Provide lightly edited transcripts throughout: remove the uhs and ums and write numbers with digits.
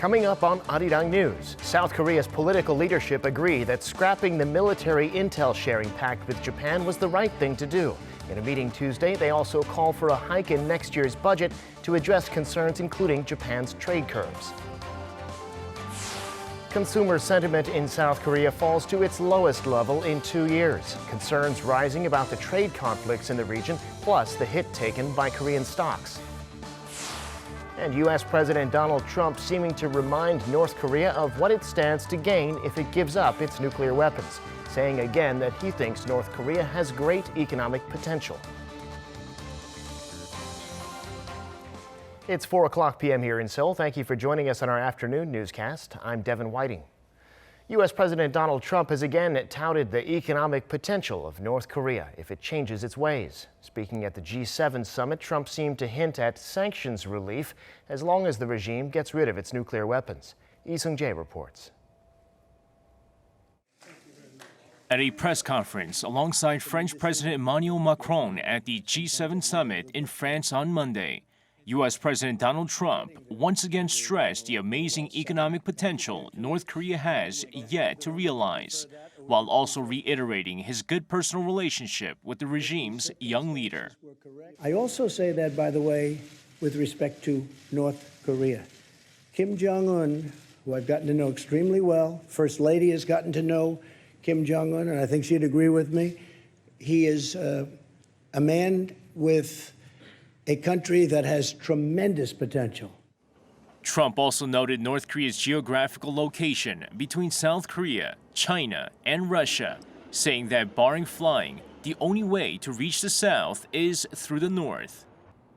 Coming up on Arirang News, South Korea's political leadership agree that scrapping the military intel sharing pact with Japan was the right thing to do. In a meeting Tuesday, they also call for a hike in next year's budget to address concerns including Japan's trade curbs. Consumer sentiment in South Korea falls to its lowest level in 2 years. Concerns rising about the trade conflicts in the region, plus the hit taken by Korean stocks. And U.S. President Donald Trump seeming to remind North Korea of what it stands to gain if it gives up its nuclear weapons, saying again that he thinks North Korea has great economic potential. It's 4:00 p.m. here in Seoul. Thank you for joining us on our afternoon newscast. I'm Devin Whiting. U.S. President Donald Trump has again touted the economic potential of North Korea if it changes its ways. Speaking at the G7 summit, Trump seemed to hint at sanctions relief as long as the regime gets rid of its nuclear weapons. Lee Jae-yong reports. At a press conference alongside French President Emmanuel Macron at the G7 summit in France on Monday, U.S. President Donald Trump once again stressed the amazing economic potential North Korea has yet to realize, while also reiterating his good personal relationship with the regime's young leader. I also say that, by the way, with respect to North Korea. Kim Jong-un, who I've gotten to know extremely well, First Lady has gotten to know Kim Jong-un, and I think she'd agree with me. He is a man with a country that has tremendous potential. Trump also noted North Korea's geographical location between South Korea, China, and Russia, saying that barring flying, the only way to reach the South is through the North.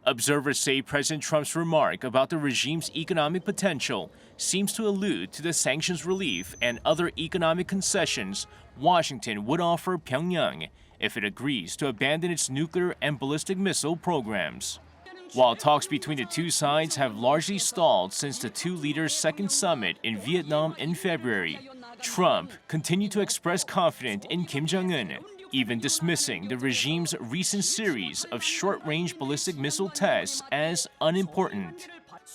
Observers say President Trump's remark about the regime's economic potential seems to allude to the sanctions relief and other economic concessions Washington would offer Pyongyang if it agrees to abandon its nuclear and ballistic missile programs. While talks between the two sides have largely stalled since the two leaders' second summit in Vietnam in February, Trump continued to express confidence in Kim Jong-un, even dismissing the regime's recent series of short-range ballistic missile tests as unimportant.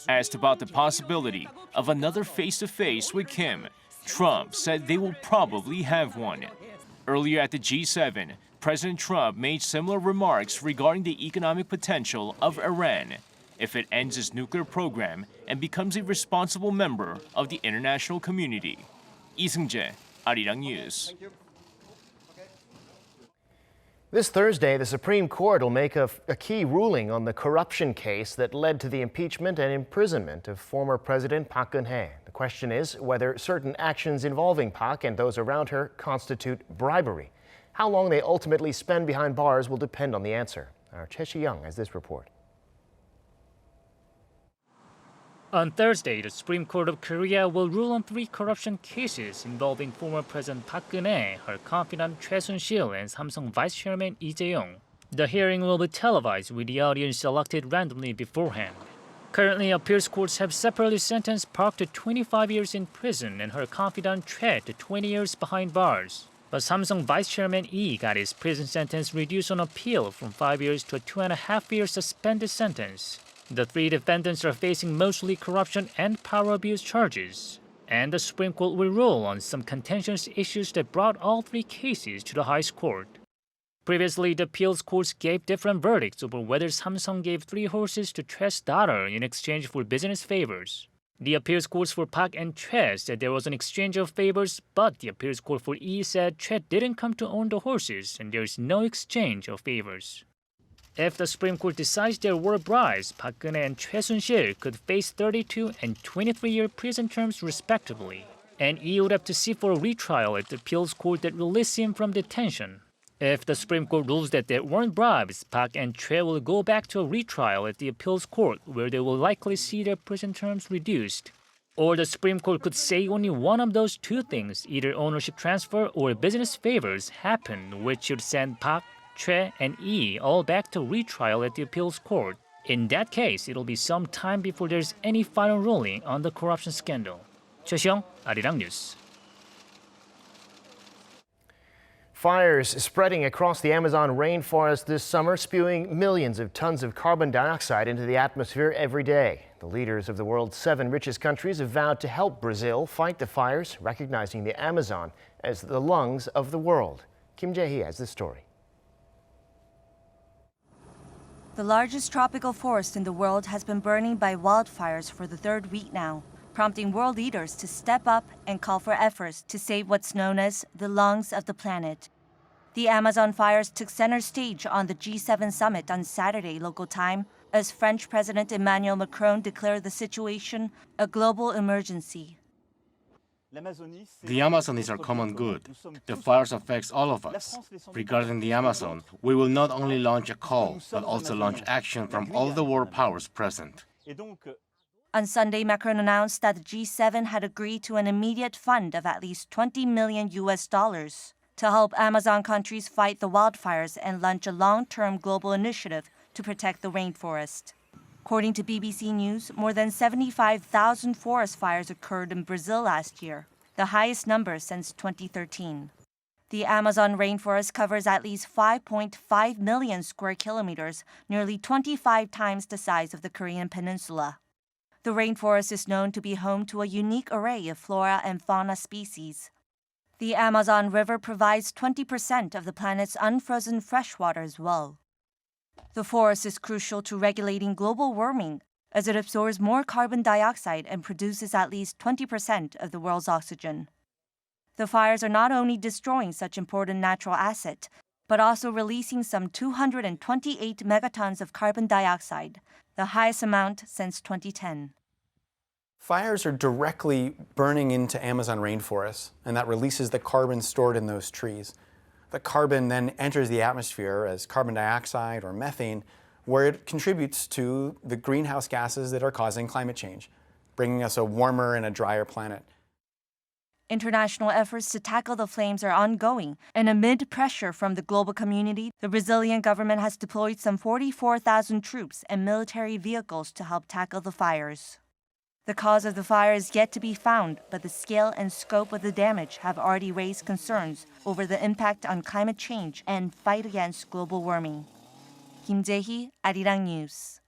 Asked about the possibility of another face-to-face with Kim, Trump said they will probably have one. Earlier at the G7, President Trump made similar remarks regarding the economic potential of Iran if it ends its nuclear program and becomes a responsible member of the international community. Lee Jae-yong, Arirang News. This Thursday, the Supreme Court will make a key ruling on the corruption case that led to the impeachment and imprisonment of former President Park Geun-hye. The question is whether certain actions involving Park and those around her constitute bribery. How long they ultimately spend behind bars will depend on the answer. Our Choi-Young has this report. On Thursday, the Supreme Court of Korea will rule on 3 corruption cases involving former President Park Geun-hye, her confidant Choi Soon-sil, and Samsung Vice Chairman Lee Jae-yong. The hearing will be televised with the audience selected randomly beforehand. Currently, appeals courts have separately sentenced Park to 25 years in prison and her confidant Choi to 20 years behind bars. But Samsung Vice Chairman Lee got his prison sentence reduced on appeal from 5 years to a 2.5-year suspended sentence. The 3 defendants are facing mostly corruption and power abuse charges. And the Supreme Court will rule on some contentious issues that brought all 3 cases to the highest court. Previously, the appeals courts gave different verdicts over whether Samsung gave 3 horses to Choi's daughter in exchange for business favors. The appeals courts for Park and Choi said there was an exchange of favors, but the appeals court for Lee said Choi didn't come to own the horses and there is no exchange of favors. If the Supreme Court decides there were bribes, Park Geun-hye and Choi Soon-sil could face 32 and 23-year prison terms respectively. And Lee would have to seek for a retrial at the appeals court that released him from detention. If the Supreme Court rules that there weren't bribes, Park and Choi will go back to a retrial at the appeals court where they will likely see their prison terms reduced. Or the Supreme Court could say only one of those 2 things, either ownership transfer or business favors, happened, which would send Park, Choi, and Lee all back to retrial at the appeals court. In that case, it'll be some time before there's any final ruling on the corruption scandal. Choi-young, Arirang News. Fires spreading across the Amazon rainforest this summer, spewing millions of tons of carbon dioxide into the atmosphere every day. The leaders of the world's 7 richest countries have vowed to help Brazil fight the fires, recognizing the Amazon as the lungs of the world. Kim Jae-hee has this story. The largest tropical forest in the world has been burning by wildfires for the 3rd week now, prompting world leaders to step up and call for efforts to save what's known as the lungs of the planet. The Amazon fires took center stage on the G7 summit on Saturday local time, as French President Emmanuel Macron declared the situation a global emergency. The Amazon is our common good. The fires affect all of us. Regarding the Amazon, we will not only launch a call, but also launch action from all the world powers present. On Sunday, Macron announced that the G7 had agreed to an immediate fund of at least $20 million to help Amazon countries fight the wildfires and launch a long-term global initiative to protect the rainforest. According to BBC News, more than 75,000 forest fires occurred in Brazil last year, the highest number since 2013. The Amazon rainforest covers at least 5.5 million square kilometers, nearly 25 times the size of the Korean peninsula. The rainforest is known to be home to a unique array of flora and fauna species. The Amazon River provides 20% of the planet's unfrozen freshwater as well. The forest is crucial to regulating global warming, as it absorbs more carbon dioxide and produces at least 20% of the world's oxygen. The fires are not only destroying such important natural asset, but also releasing some 228 megatons of carbon dioxide, the highest amount since 2010. Fires are directly burning into Amazon rainforests, and that releases the carbon stored in those trees. The carbon then enters the atmosphere as carbon dioxide or methane, where it contributes to the greenhouse gases that are causing climate change, bringing us a warmer and a drier planet. International efforts to tackle the flames are ongoing, and amid pressure from the global community, the Brazilian government has deployed some 44,000 troops and military vehicles to help tackle the fires. The cause of the fire is yet to be found, but the scale and scope of the damage have already raised concerns over the impact on climate change and fight against global warming. Kim Jae-hee, Arirang News.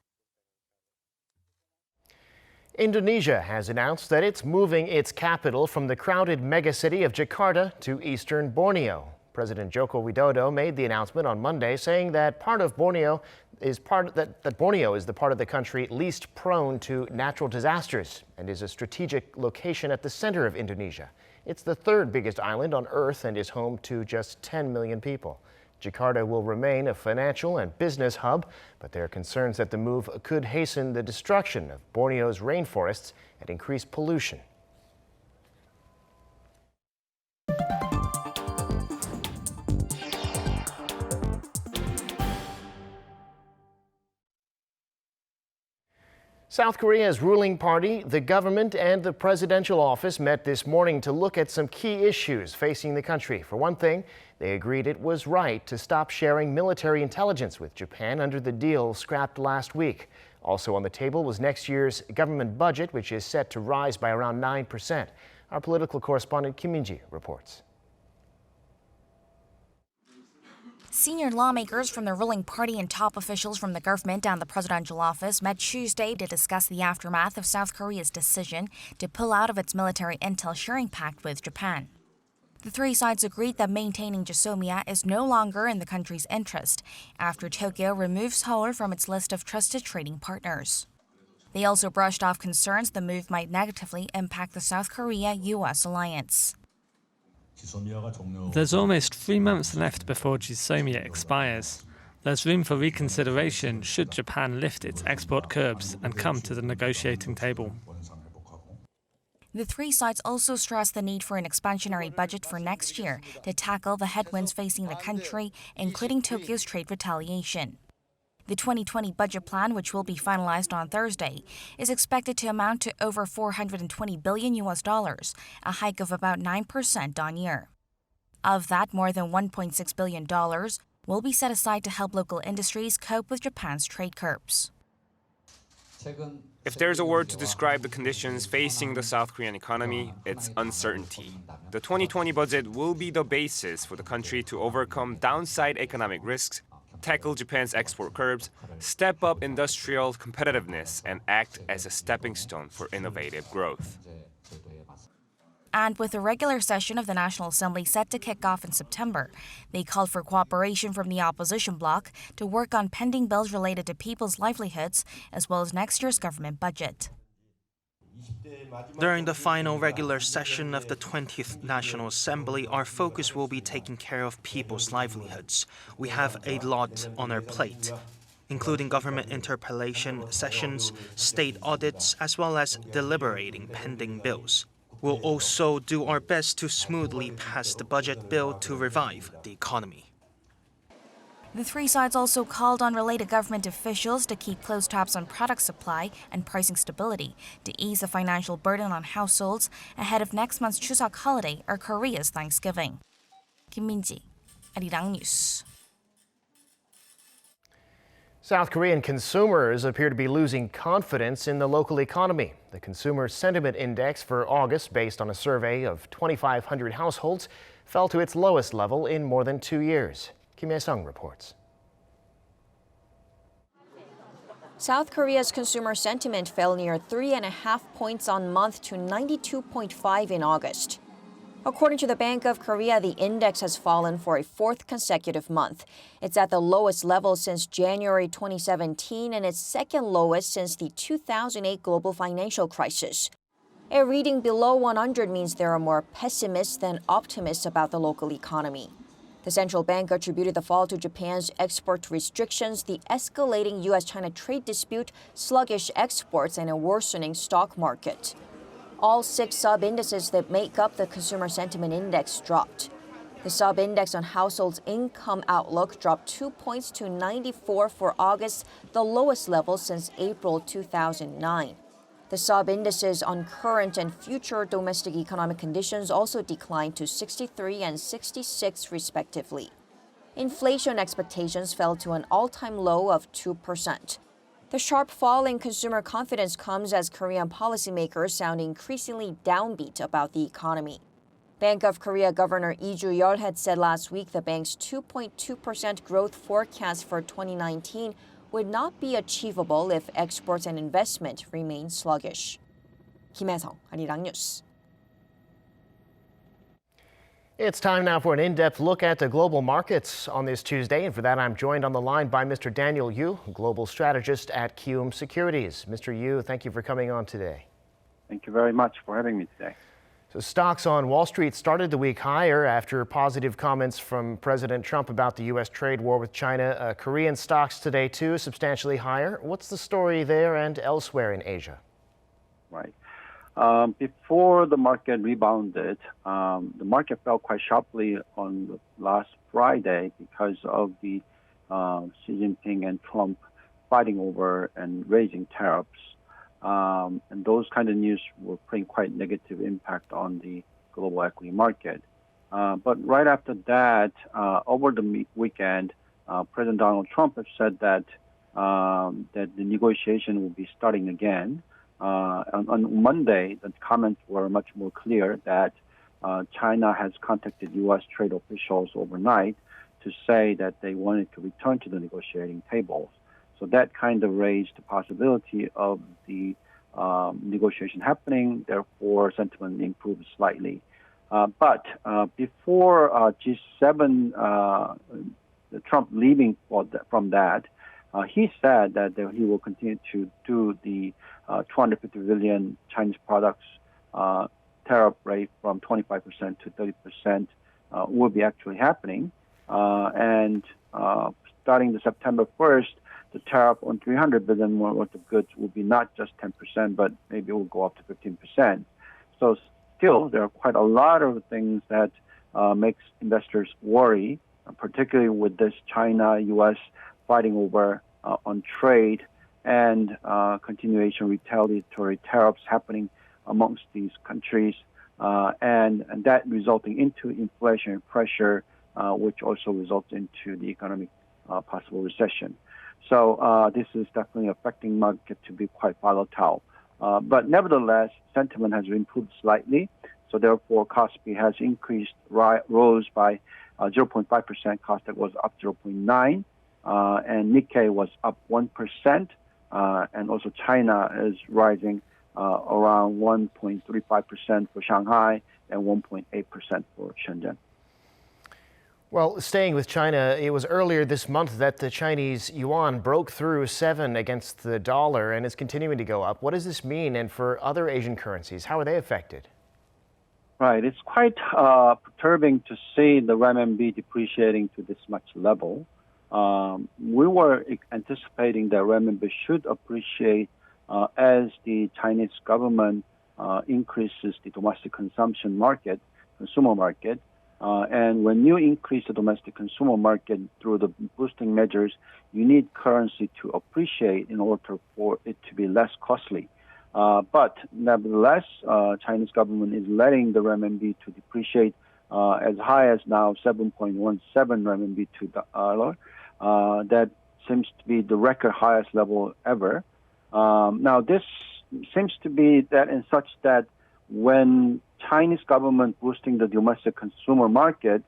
Indonesia has announced that it's moving its capital from the crowded megacity of Jakarta to Eastern Borneo. President Joko Widodo made the announcement on Monday, saying that Borneo is the part of the country least prone to natural disasters and is a strategic location at the center of Indonesia. It's the 3rd biggest island on Earth and is home to just 10 million people. Jakarta will remain a financial and business hub, but there are concerns that the move could hasten the destruction of Borneo's rainforests and increase pollution. South Korea's ruling party, the government, and the presidential office met this morning to look at some key issues facing the country. For one thing, they agreed it was right to stop sharing military intelligence with Japan under the deal scrapped last week. Also on the table was next year's government budget, which is set to rise by around 9%. Our political correspondent Kim Min-ji reports. Senior lawmakers from the ruling party and top officials from the government and the presidential office met Tuesday to discuss the aftermath of South Korea's decision to pull out of its military intel sharing pact with Japan. The 3 sides agreed that maintaining GSOMIA is no longer in the country's interest after Tokyo removed Seoul from its list of trusted trading partners. They also brushed off concerns the move might negatively impact the South Korea-US alliance. There's almost 3 months left before GSOMIA expires. There's room for reconsideration should Japan lift its export curbs and come to the negotiating table. The 3 sides also stressed the need for an expansionary budget for next year to tackle the headwinds facing the country, including Tokyo's trade retaliation. The 2020 budget plan, which will be finalized on Thursday, is expected to amount to over $420 billion, a hike of about 9% on year. Of that, more than $1.6 billion will be set aside to help local industries cope with Japan's trade curbs. If there's a word to describe the conditions facing the South Korean economy, it's uncertainty. The 2020 budget will be the basis for the country to overcome downside economic risks tackle Japan's export curbs, step up industrial competitiveness, and act as a stepping stone for innovative growth. And with the regular session of the National Assembly set to kick off in September, they called for cooperation from the opposition bloc to work on pending bills related to people's livelihoods, as well as next year's government budget. During the final regular session of the 20th National Assembly, our focus will be taking care of people's livelihoods. We have a lot on our plate, including government interpellation sessions, state audits, as well as deliberating pending bills. We'll also do our best to smoothly pass the budget bill to revive the economy. The three sides also called on related government officials to keep close tabs on product supply and pricing stability to ease the financial burden on households ahead of next month's Chuseok holiday or Korea's Thanksgiving. Kim Min-ji, Arirang News. South Korean consumers appear to be losing confidence in the local economy. The Consumer Sentiment Index for August, based on a survey of 2,500 households, fell to its lowest level in more than 2 years. Kim Hae-sung reports. South Korea's consumer sentiment fell near 3.5 points on month to 92.5 in August. According to the Bank of Korea, the index has fallen for a fourth consecutive month. It's at the lowest level since January 2017 and its second lowest since the 2008 global financial crisis. A reading below 100 means there are more pessimists than optimists about the local economy. The central bank attributed the fall to Japan's export restrictions, the escalating U.S.-China trade dispute, sluggish exports, and a worsening stock market. All 6 sub-indices that make up the Consumer Sentiment Index dropped. The sub-index on households' income outlook dropped 2 points to 94 for August, the lowest level since April 2009. The sub-indices on current and future domestic economic conditions also declined to 63 and 66 respectively. Inflation expectations fell to an all-time low of 2%. The sharp fall in consumer confidence comes as Korean policymakers sound increasingly downbeat about the economy. Bank of Korea Governor Lee Ju-yeol had said last week the bank's 2.2% growth forecast for 2019 would not be achievable if exports and investment remain sluggish. Kim Hae-sung, Arirang News. It's time now for an in-depth look at the global markets on this Tuesday. And for that, I'm joined on the line by Mr. Daniel Yu, global strategist at Kiwoom Securities. Mr. Yu, thank you for coming on today. Thank you very much for having me today. So stocks on Wall Street started the week higher after positive comments from President Trump about the U.S. trade war with China. Korean stocks today, too, substantially higher. What's the story there and elsewhere in Asia? Right. Before the market rebounded, the market fell quite sharply on last Friday because of the Xi Jinping and Trump fighting over and raising tariffs. And those kind of news were putting quite negative impact on the global equity market. But right after that, over the weekend, President Donald Trump has said that the negotiation will be starting again. On Monday, the comments were much more clear that China has contacted U.S. trade officials overnight to say that they wanted to return to the negotiating tables. So that kind of raised the possibility of the negotiation happening. Therefore, sentiment improved slightly. But before G7, Trump leaving from that, he said that he will continue to do the 250 billion Chinese products tariff rate from 25% to 30% will be actually happening. And starting the September 1st, the tariff on 300 billion worth of goods will be not just 10%, but maybe it will go up to 15%. So still, there are quite a lot of things that makes investors worry, particularly with this China-U.S. fighting over on trade and continuation retaliatory tariffs happening amongst these countries, and that resulting into inflationary pressure, which also results into the economic possible recession. So this is definitely affecting market to be quite volatile. But nevertheless, sentiment has improved slightly. So therefore, Kospi has increased, rose by 0.5%. Kosdaq was up 0.9. and Nikkei was up 1%, and also China is rising around 1.35% for Shanghai and 1.8% for Shenzhen. Well, staying with China, it was earlier this month that the Chinese yuan broke through 7 against the dollar and is continuing to go up. What does this mean? And for other Asian currencies, how are they affected? Right. It's quite perturbing to see the renminbi depreciating to this much level. We were anticipating that renminbi should appreciate as the Chinese government increases the domestic consumption market, consumer market. And when you increase the domestic consumer market through the boosting measures, you need currency to appreciate in order for it to be less costly. But nevertheless, Chinese government is letting the renminbi to depreciate as high as now 7.17 renminbi to the dollar. That seems to be the record highest level ever. Now, this seems to be that in such that when Chinese government boosting the domestic consumer market,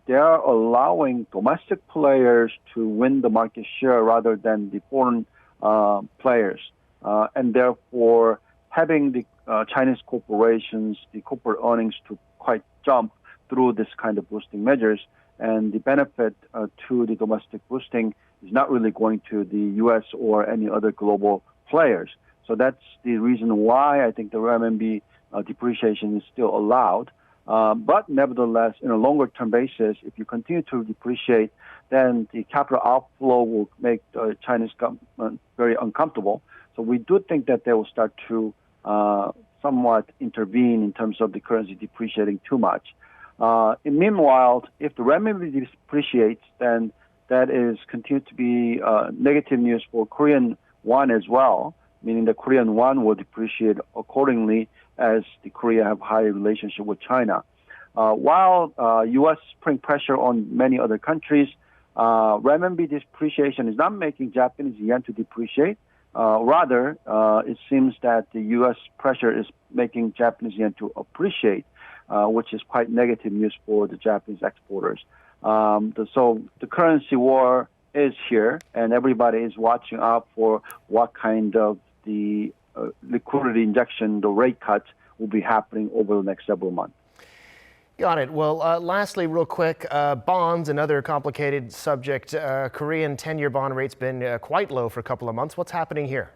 they are allowing domestic players to win the market share rather than the foreign players. And therefore, having the Chinese corporations, the corporate earnings to quite jump through this kind of boosting measures, and the benefit to the domestic boosting is not really going to the U.S. or any other global players. So that's the reason why I think the renminbi depreciation is still allowed. But nevertheless, in a longer term basis, if you continue to depreciate, then the capital outflow will make the Chinese government very uncomfortable. So we do think that they will start to somewhat intervene in terms of the currency depreciating too much. Meanwhile, if the renminbi depreciates, then that is continued to be negative news for Korean won as well, meaning the Korean won will depreciate accordingly as the Korea have high relationship with China. While U.S. putting pressure on many other countries, renminbi depreciation is not making Japanese yen to depreciate. Rather, it seems that the U.S. pressure is making Japanese yen to appreciate, which is quite negative news for the Japanese exporters. So the currency war is here, and everybody is watching out for what kind of the liquidity injection, the rate cuts will be happening over the next several months. Got it. Well, lastly, real quick, bonds, another complicated subject. Korean 10-year bond rate's been quite low for a couple of months. What's happening here?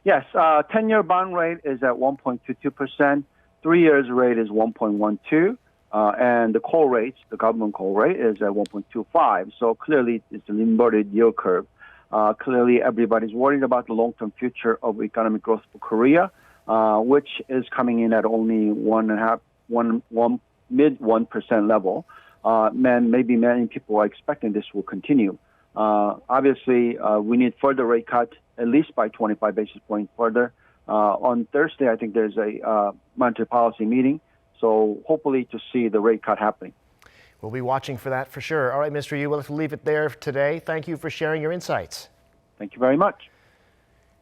Yes, 10-year bond rate is at 1.22%. 3 years rate is 1.12%. And the call rate, the government call rate, is at 1.25%. So clearly, it's an inverted yield curve. Clearly, everybody's worried about the long-term future of economic growth for Korea, which is coming in at only mid 1% level. Maybe many people are expecting this will continue. Obviously, we need further rate cut, at least by 25 basis points further. On Thursday, I think there's a monetary policy meeting, so hopefully to see the rate cut happening. We'll be watching for that for sure. All right, Mr. Yu, we'll have to leave it there today. Thank you for sharing your insights. Thank you very much.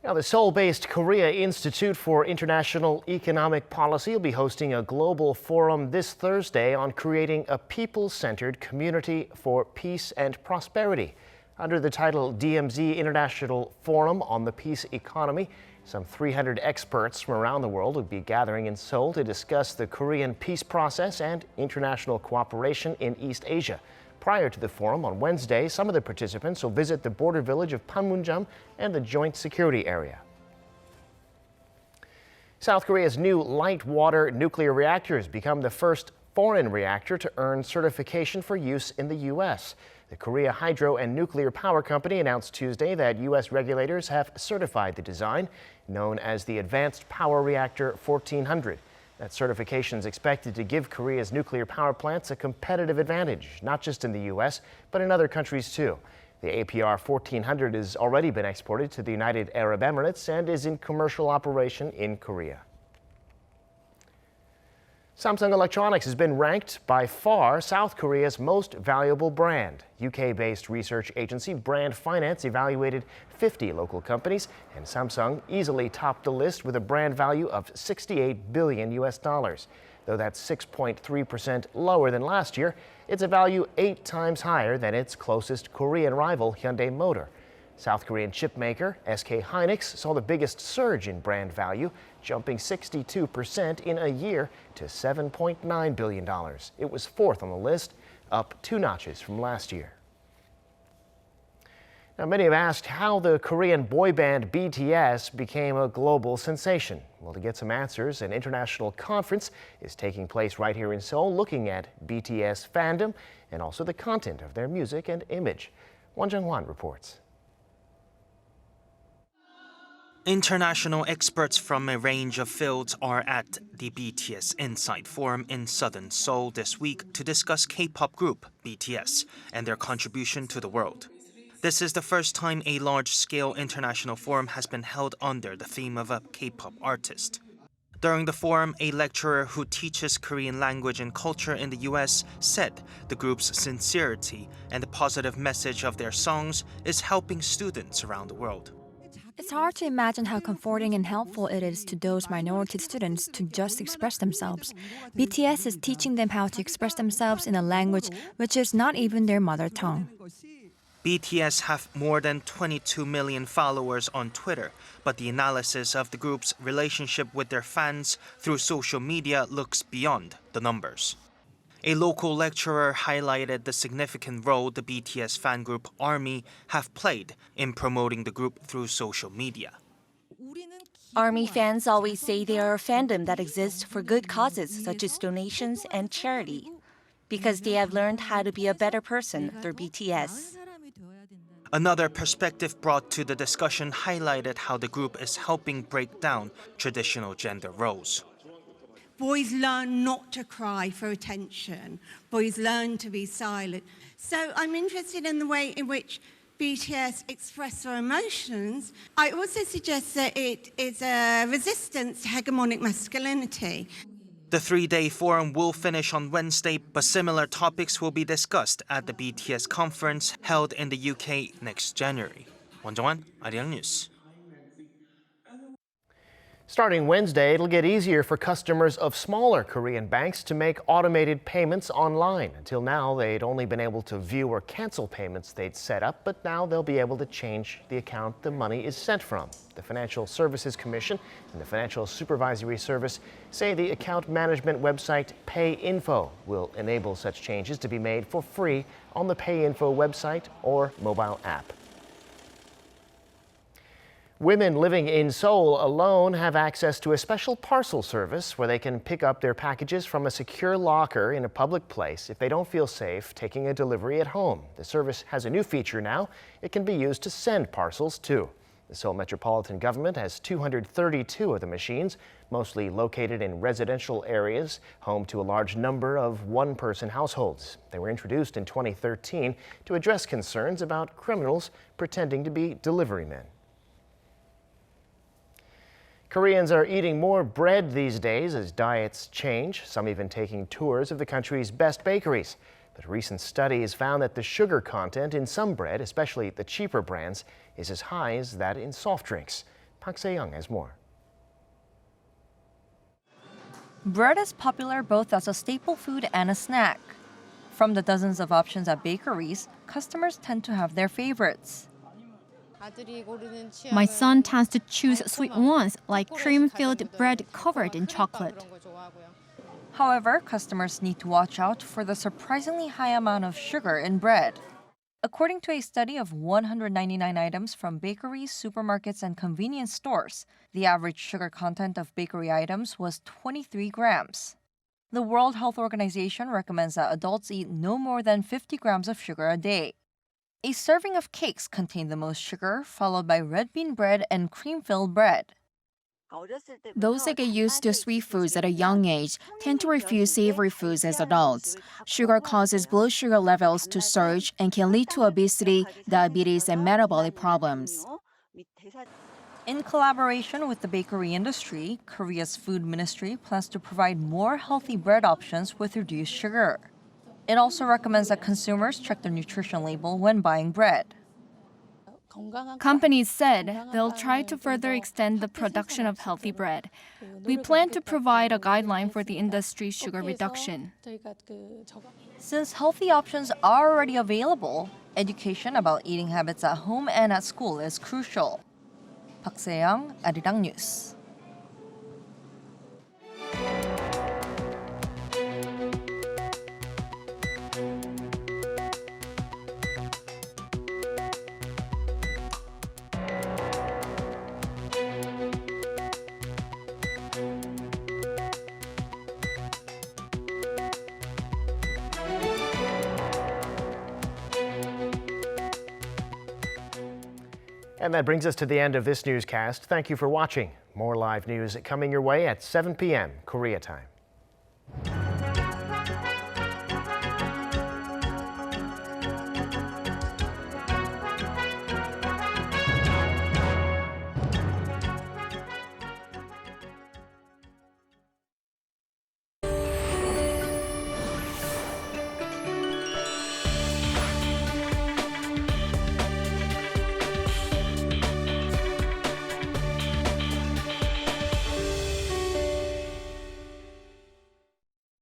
Now, the Seoul-based Korea Institute for International Economic Policy will be hosting a global forum this Thursday on creating a people-centered community for peace and prosperity. Under the title DMZ International Forum on the Peace Economy, some 300 experts from around the world will be gathering in Seoul to discuss the Korean peace process and international cooperation in East Asia. Prior to the forum on Wednesday, some of the participants will visit the border village of Panmunjom and the Joint Security Area. South Korea's new light water nuclear reactor has become the first foreign reactor to earn certification for use in the U.S. The Korea Hydro and Nuclear Power Company announced Tuesday that U.S. regulators have certified the design, known as the Advanced Power Reactor 1400. That certification is expected to give Korea's nuclear power plants a competitive advantage, not just in the U.S., but in other countries too. The APR 1400 has already been exported to the United Arab Emirates and is in commercial operation in Korea. Samsung Electronics has been ranked by far South Korea's most valuable brand. UK-based research agency Brand Finance evaluated 50 local companies, and Samsung easily topped the list with a brand value of $68 billion. Though that's 6.3% lower than last year, it's a value 8 times higher than its closest Korean rival, Hyundai Motor. South Korean chipmaker SK Hynix saw the biggest surge in brand value, jumping 62% in a year to $7.9 billion. It was fourth on the list, up 2 notches from last year. Now, many have asked how the Korean boy band BTS became a global sensation. Well, to get some answers, an international conference is taking place right here in Seoul, looking at BTS fandom and also the content of their music and image. Won Jung-hwan reports. International experts from a range of fields are at the BTS Insight Forum in southern Seoul this week to discuss K-pop group BTS and their contribution to the world. This is the first time a large-scale international forum has been held under the theme of a K-pop artist. During the forum, a lecturer who teaches Korean language and culture in the U.S. said the group's sincerity and the positive message of their songs is helping students around the world. It's hard to imagine how comforting and helpful it is to those minority students to just express themselves. BTS is teaching them how to express themselves in a language which is not even their mother tongue. BTS have more than 22 million followers on Twitter, but the analysis of the group's relationship with their fans through social media looks beyond the numbers. A local lecturer highlighted the significant role the BTS fan group ARMY have played in promoting the group through social media. ARMY fans always say they are a fandom that exists for good causes such as donations and charity, because they have learned how to be a better person through BTS. Another perspective brought to the discussion highlighted how the group is helping break down traditional gender roles. Boys learn not to cry for attention. Boys learn to be silent. So I'm interested in the way in which BTS express their emotions. I also suggest that it is a resistance to hegemonic masculinity. The 3-day forum will finish on Wednesday, but similar topics will be discussed at the BTS conference held in the UK next January. Won Jung-hwan, Arirang News. Starting Wednesday, it'll get easier for customers of smaller Korean banks to make automated payments online. Until now, they'd only been able to view or cancel payments they'd set up, but now they'll be able to change the account the money is sent from. The Financial Services Commission and the Financial Supervisory Service say the account management website PayInfo will enable such changes to be made for free on the PayInfo website or mobile app. Women living in Seoul alone have access to a special parcel service where they can pick up their packages from a secure locker in a public place if they don't feel safe taking a delivery at home. The service has a new feature now. It can be used to send parcels too. The Seoul Metropolitan Government has 232 of the machines, mostly located in residential areas, home to a large number of one-person households. They were introduced in 2013 to address concerns about criminals pretending to be delivery men. Koreans are eating more bread these days as diets change, some even taking tours of the country's best bakeries. But recent studies found that the sugar content in some bread, especially the cheaper brands, is as high as that in soft drinks. Park Se-young has more. Bread is popular both as a staple food and a snack. From the dozens of options at bakeries, customers tend to have their favorites. My son tends to choose sweet ones, like cream-filled bread covered in chocolate. However, customers need to watch out for the surprisingly high amount of sugar in bread. According to a study of 199 items from bakeries, supermarkets, and convenience stores, the average sugar content of bakery items was 23 grams. The World Health Organization recommends that adults eat no more than 50 grams of sugar a day. A serving of cakes contained the most sugar, followed by red bean bread and cream-filled bread. Those that get used to sweet foods at a young age tend to refuse savory foods as adults. Sugar causes blood sugar levels to surge and can lead to obesity, diabetes, and metabolic problems. In collaboration with the bakery industry, Korea's food ministry plans to provide more healthy bread options with reduced sugar. It also recommends that consumers check the nutrition label when buying bread. Companies said they'll try to further extend the production of healthy bread. We plan to provide a guideline for the industry's sugar reduction. Since healthy options are already available, education about eating habits at home and at school is crucial. Park Se-young, Arirang News. And that brings us to the end of this newscast. Thank you for watching. More live news coming your way at 7 p.m. Korea time.